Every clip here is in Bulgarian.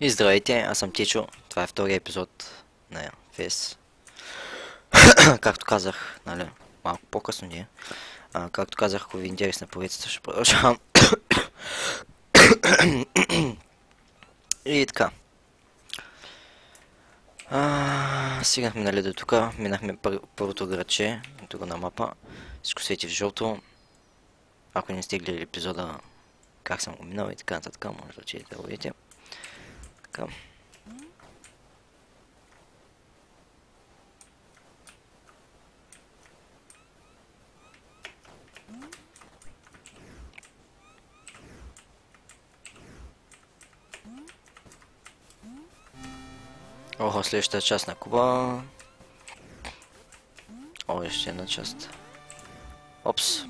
И здравейте, аз съм Тичо. Това е втория епизод на FES. Както казах, нали, малко по-късно ние. Както казах, ако ви е интересна поредицата, ще продължавам. И така. Стигнахме, нали, до тук. Минахме първото градче, тук на мапа. Всичко свети в жълто. Ако не сте гледали епизода, как съм го минал и така нататък, може да отидете да го видите. Така. Охо, следващата част на куба. О, ще една част. Опс.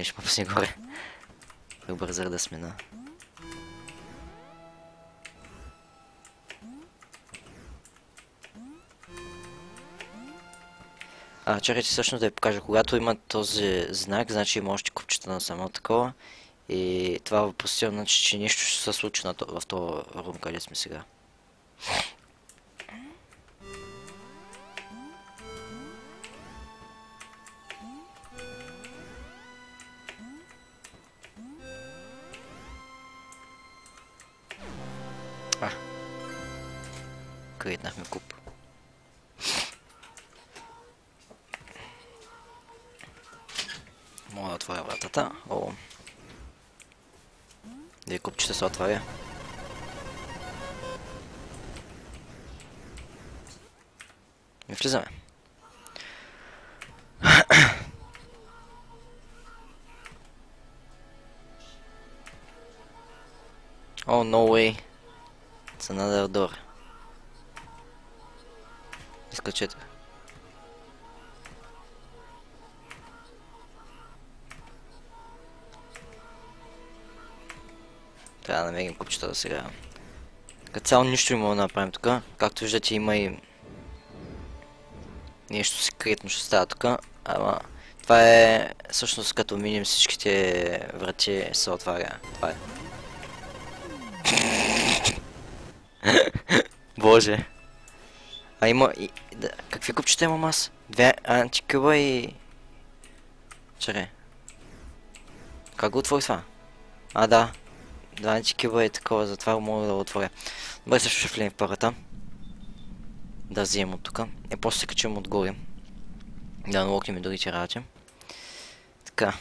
Ще пъпсни горе. Бързах да смена. Чакайте всъщност да ви покажа. Когато има този знак, значи има още купчета на само такова. И това въпросително, значи, че нещо ще се случи в този рум, къде сме сега. Критнахме куп. Мога да отворя вратата. О. Две купчета се отваря. И влизаме. Oh, no way. It's another door. Изкачете. Трябва да намерим купчетата сега. Като цяло нищо не мога да направим тук. Както виждате, има и нещо секретно ще става тук. Ама това е всъщност като минем всичките врати се отваря. Това е. Боже. Има и... Какви купчета имам аз? Две антикъла и... Чакай. Как го отвори това? Да. Два антикъла и такова, затова мога да го отворя. Добре, също ще влезем в първата. Да вземем от тук. После се качим отгоре. Да налокнем и другите работи. Така.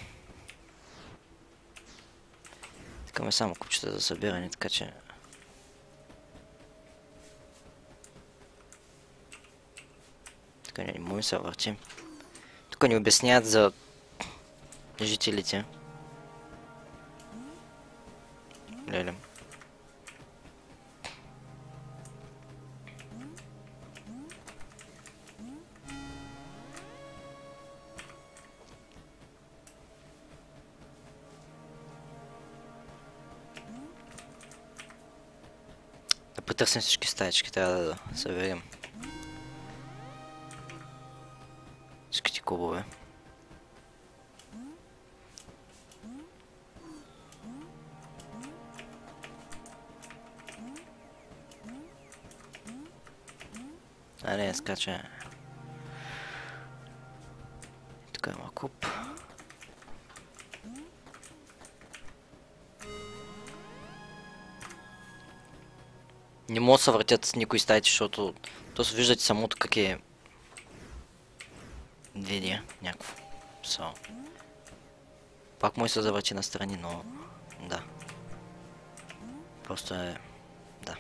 Така ме само купчета за събиране, така че... Тук не можем се въртим. Тук ни обясняват за жителите. Леле. Да потърсим всички стаечки, трябва да съберем всичките кубове. Не, скача. Тук има куп. Не мога да се въртят с никой стаите, защото то се виждате самото как е видео някакво. Пак може да се завърти настрани, но да. Просто е... да.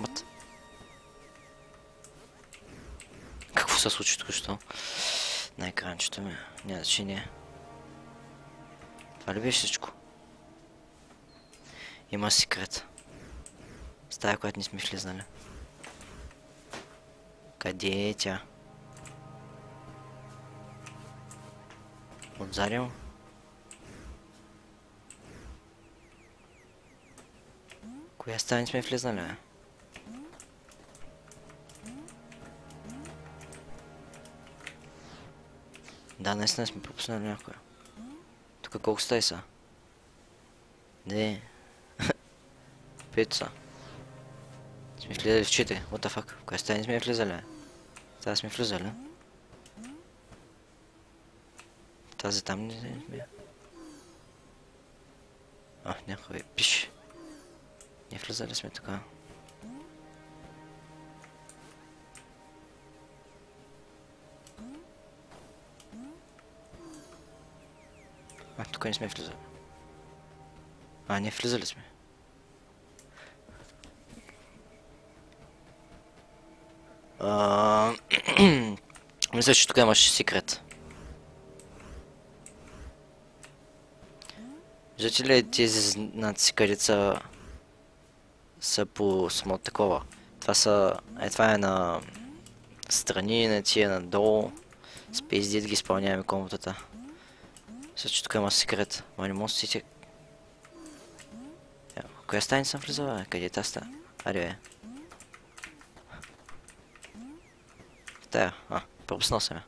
Вот. Какво се случи тук, що? На екранчето ми. Няма значение. Това ли беше всичко? Има секрет. Стая, която не сме влизнали. Къде е тя? Отзади му? Коя стая не сме влизнали, бе? Да, наистина сме пропуснали някоя. Тук колко стаи са? Не. Пица. Сме влизали в 4. What the fuck? В коя стая не сме влизали, бе? Тази сме влизали. Тази там не сме. Някой пише. Не влизали сме така. Тук не сме влизали. Не влизали сме. Мисля, че тук имаш секрет. Виждате ли тези знаци, където са по само такова? Това е на страни, на тия надолу. С пиздит ги изпълняваме комботата. Мисля, че тук има секрет. Ма не мога да сетя. Коя стая не съм влизала, бе? Къде е тази стая? Аре, бе. Тая. Пропуснал съм я.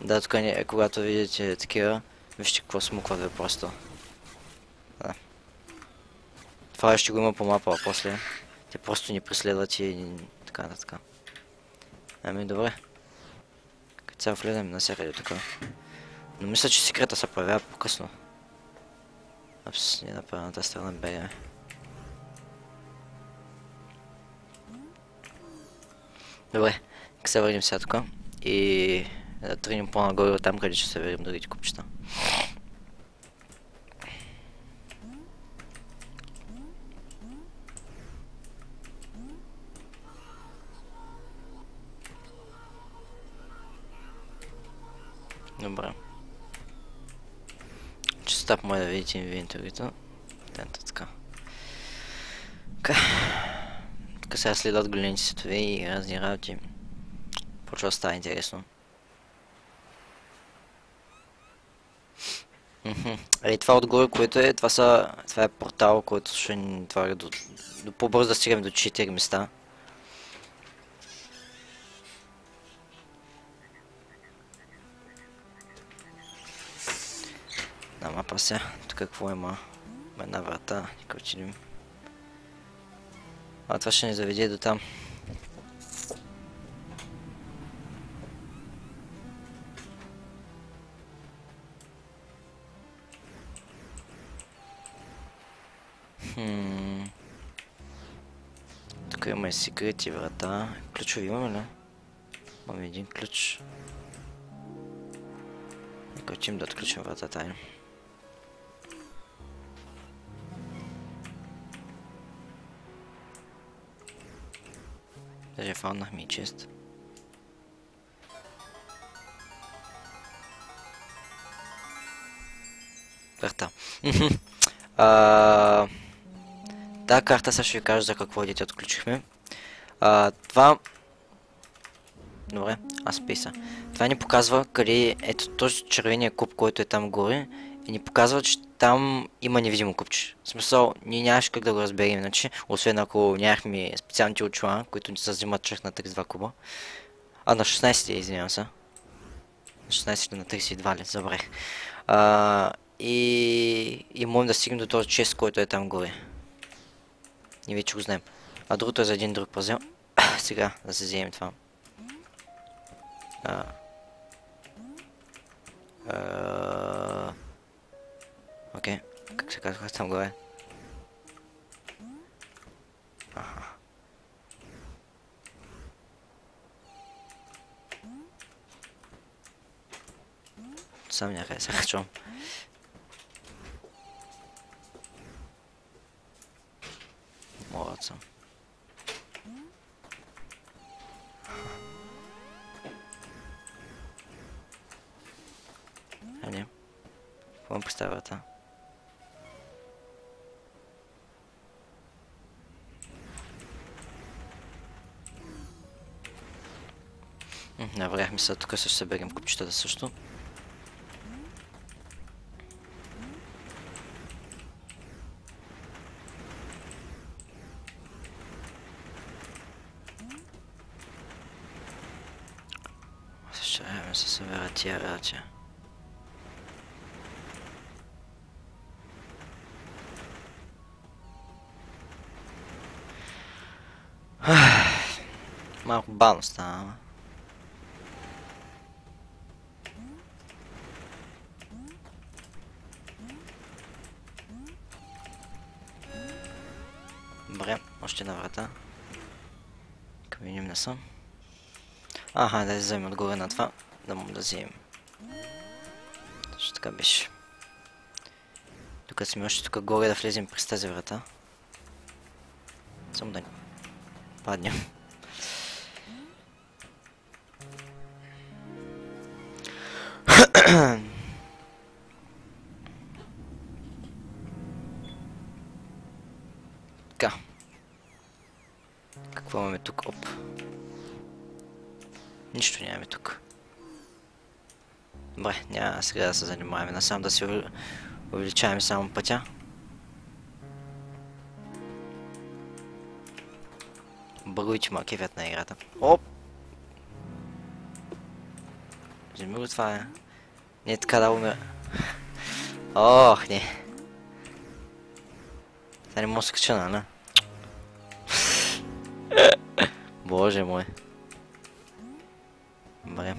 Да, тук когато видите такива, вижте какво смукват, бе, просто. Да. Това ще го има по мапа, а после те просто ни преследват и така. Ами добре. Като сега влезем навсякъде тук. Но мисля, че секрета се появява по-късно. Апс, не направя на тази страна бегаме. Добре, нека се върнем сега тук и да тръгнем по-нагоре от там, къде ще се верим другите купчета. Добре. Честап може да видите инвентарито. Така. Тук сега следват големите светове и разни работи. Почва да става интересно. Това отгоре, което е, това е портал, който ще ни отваря до по-бързо да стигаме до 4 места. На мапа сега, тук какво има? Една врата, нека отидем. Това ще ни заведе до там. Тук има и секрети врата. Ключови имаме ли? Имаме един ключ. Нека отидем да отключим врата тайно. Даже фаунахме и чест. Карта. Тази карта сега ще ви кажа за какво дете отключихме. Това... Добре, аз писа. Това ни показва къде ето този червения куб, който е там горе. И ни показва, че там има невидимо купче. В смисъл, ние нямаше как да го разберем иначе, освен ако нямахме специалните очила, които ни се взимат чак на 32 куба. На 16 извинявам се. На 16 или на 32 ли, забравих. И можем да стигнем до този чест, който е там горе. Ние вече го знаем. Другото е за един друг пазел. Сега да се вземем това. Окей, как се казва там горе? Сам някъде се хачвам. Молът съм. Не. Какво ми поставя врата? Навряхме се, тук ще съберем купчетата също. Ще се събера тия работи. Малко бавно стана. Добре, още една врата. Към видим не съм. Аха, да вземем отгоре на това, да му да вземем. Точно така беше. Тук сме още тук горе да влезем през тази врата. Само да не паднем. Така. Какво имаме тук? Оп. Нищо нямаме тук. Добре, няма сега да се занимаваме. Насам да си увеличаваме само пътя. Бъговичи ма кефят на играта. Оп! Вземи го това, е. Не е така да умира. Ох, не. Сега не мога да се кача, нали? Боже мой. Добре.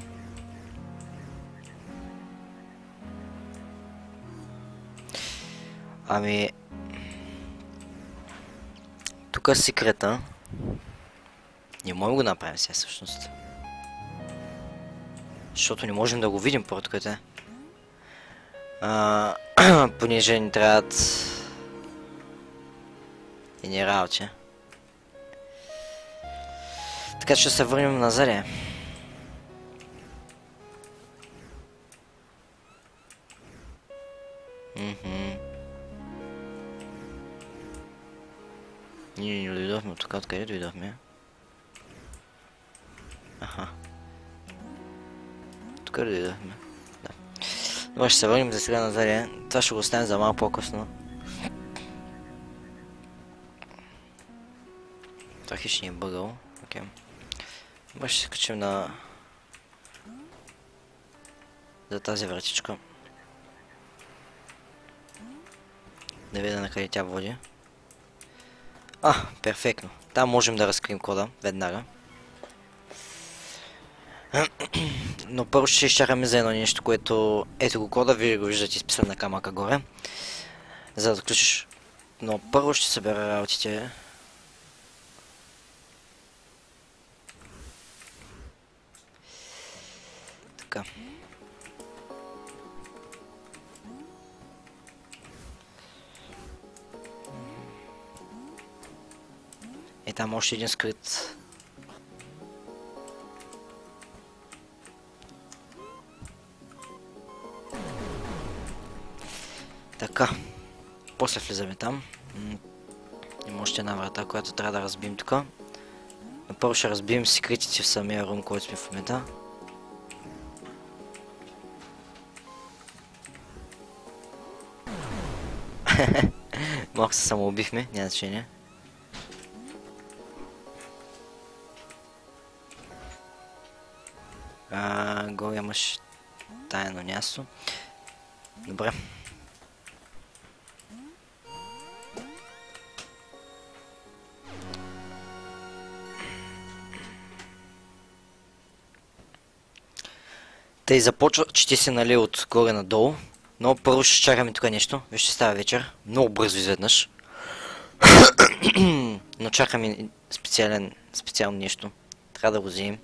Ами... Тук е секрета. Не можем го направим сега всъщност. Защото не можем да го видим първо къде. Понеже ни трябват... едни работи. Така че ще се върнем назад. Ние не дойдохме от тук, откъде дойдохме? Аха. Тук дойдохме. Да. Добре, ще се върнем за сега назад. Това ще го оставим за малко по-късно. Това хищния е бъгъл. Окей. Добре, ще се качим на... за тази вратичка. Да видя на къде тя води. Перфектно. Там можем да разкрием кода веднага. Но първо ще изчакаме за едно нещо, което... ето го кода, вие го виждате изписан на камъка горе. За да включиш. Но първо ще събера работите. Така. Е, там още един скрит. Така. После влизаме там. Има още една врата, която трябва да разбием тук. Но първо ще разбием секретите в самия рум, който сме в момента. Малко се самоубихме, няма значение. Горе имаш тайно място. Добре. Тъй започва, чете се нали от горе надолу. Но първо ще чакаме тук нещо. Вижте, става вечер. Много бързо изведнъж. Но чакаме специално нещо. Трябва да го вземем.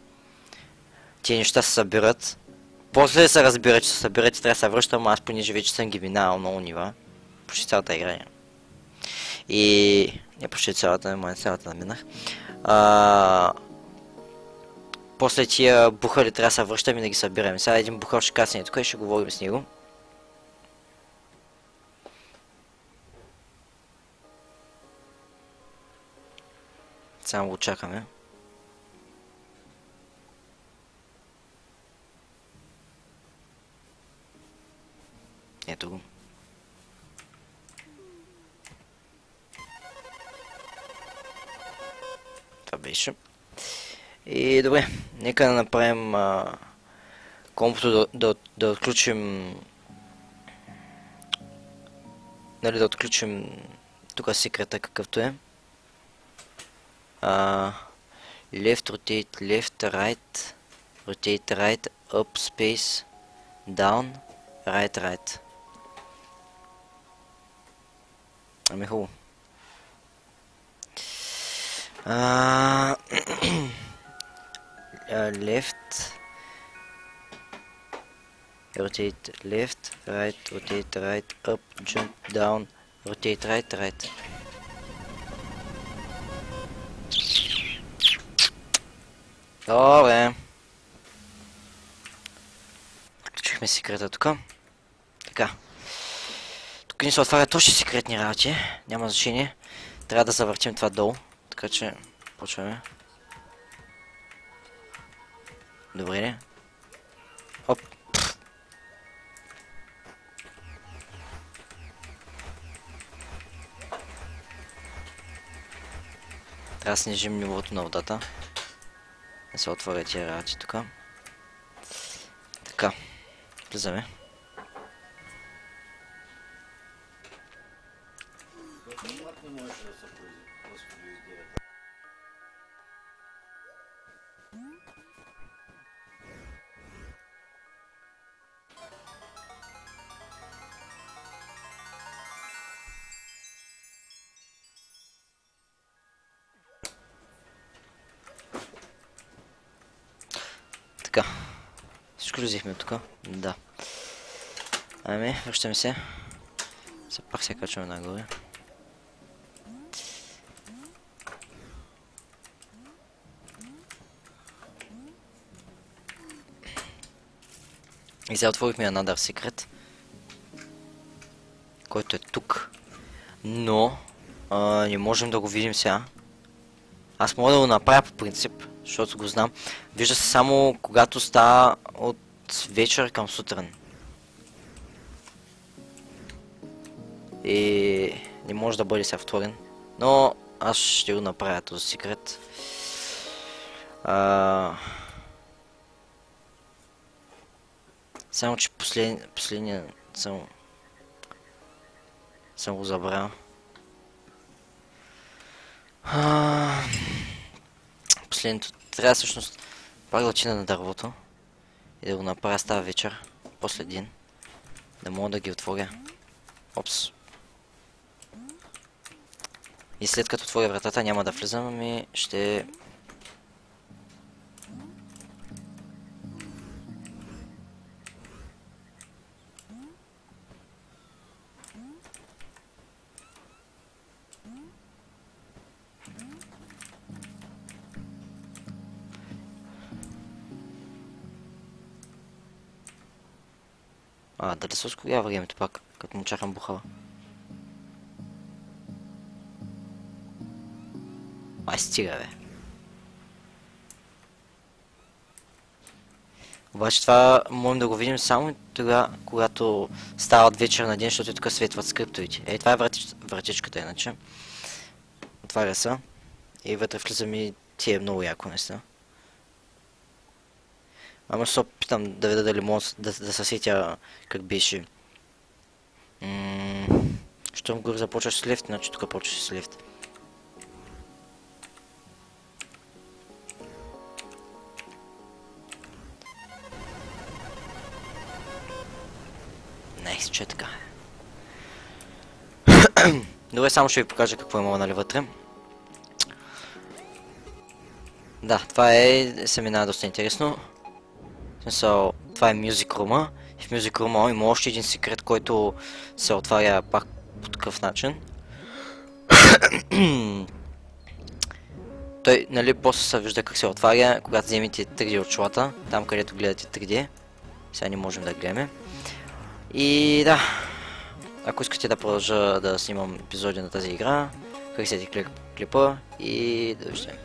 Тия неща се събират. После се разбира, че се събират и трябва да се връщам, аз понеже вече съм ги минал много нива. Почти цялата игра. И... не почти цялата, но цялата наминах. После тия бухали трябва да се връщаме и да ги събираме. Сега един бухал ще касне тук и ще говорим с него. Само го чакаме. Ето го. Това беше. И добре, нека да направим компото да отключим. Нали, да отключим тук секрета какъвто е. Left, rotate, left, right, rotate, right, up, space, down, right, right. Ами хубаво. Left, rotate left, right, rotate right, up, jump, down, rotate right, right. Добре. Включихме секрета тук. Така. Тук ни се отварят още секретни работи. Няма значение. Трябва да завъртим това долу. Така че почваме. Добре ли? Оп. Трябва да снижим нивото на водата. Да се отворят тия работи тук. Така. Влизаме. Така. Всичко ли взехме тук? Да. Ами, връщаме се. Все пак се качваме нагоре. И сега отворихме Another Secret, който е тук. Но не можем да го видим сега. Аз мога да го направя по принцип, защото го знам. Вижда се само когато става от вечер към сутрин. И не може да бъде сега вторен. Но аз ще го направя този секрет. Само че последния съм го забрал. Последното трябва всъщност пак да отида на дървото и да го направя става вечер, после един, да мога да ги отворя. Опс. И след като отворя вратата няма да влизам, ами ще... Дали се ускорява времето пак, като му чакам бухала? Стига, бе. Обаче това можем да го видим само тогава, когато стават вечер на ден, защото тук светват скриптовите. Това е вратичката иначе. Отваря се. И вътре влизам и ти е много яко, наистина. Ама ще се опитам да видя дали мога да се сетя как беше. Щом горе започваш с лифт, значи тук почваш с лифт. Найс, че е така. Добре, само ще ви покажа какво има нали вътре. Да, това се минава доста интересно. В смисъл, това е Music Room-а. И в Music Room-а има още един секрет, който се отваря пак по такъв начин. Той, нали, после се вижда как се отваря, когато вземете 3D очилата, там където гледате 3D. Сега не можем да гледаме. И да, ако искате да продължа да снимам епизоди на тази игра, харесайте клипа и довиждане.